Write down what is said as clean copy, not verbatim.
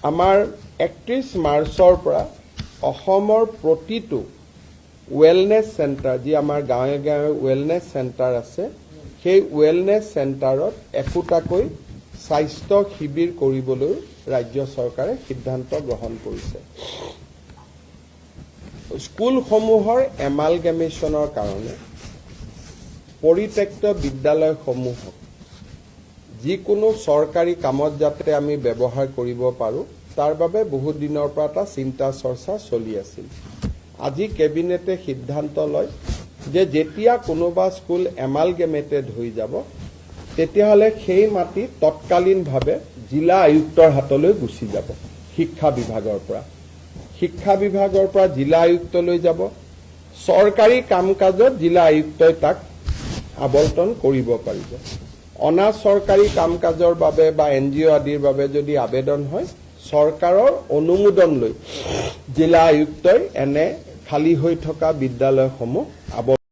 আমাৰ 31 মাৰ্চৰ পৰা অসমৰ প্ৰতিটো ৱেলনেছ চেণ্টাৰ যি আমাৰ গাঁৱে গাঁৱে ৱেলনেছ চেণ্টাৰ আছে সেই ৱেলনেছ চেণ্টাৰত একোটাকৈ স্বাস্থ্য শিবিৰ কৰিবলৈ ৰাজ্য চৰকাৰে সিদ্ধান্ত গ্ৰহণ কৰিছে। স্কুলসমূহৰ এমালগেমেশ্যনৰ কাৰণে পৰিত্যক্ত বিদ্যালয়সমূহক যিকোনো চৰকাৰী কামত যাতে আমি ব্যৱহাৰ কৰিব পাৰোঁ তাৰ বাবে বহুত দিনৰ পৰা এটা চিন্তা চৰ্চা চলি আছিল। আজি কেবিনেটে সিদ্ধান্ত লয় যে যেতিয়া কোনোবা স্কুল এমালগেমেটেড হৈ যাব তেতিয়াহ'লে সেই মাটি তৎকালীনভাৱে জিলা আয়ুক্তৰ হাতলৈ গুচি যাব। শিক্ষা বিভাগৰ পৰা জিলা আয়ুক্তলৈ যাব। চৰকাৰী কাম কাজত জিলা আয়ুক্তই তাক আবণ্টন কৰিব পাৰিব। অনা চৰকাৰী কাম কাজৰ বাবে বা NGO আদিৰ বাবে যদি আবেদন হয় চৰকাৰৰ অনুমোদন লৈ জিলা আয়ুক্তই এনে খালী হৈ থকা বিদ্যালয়সমূহ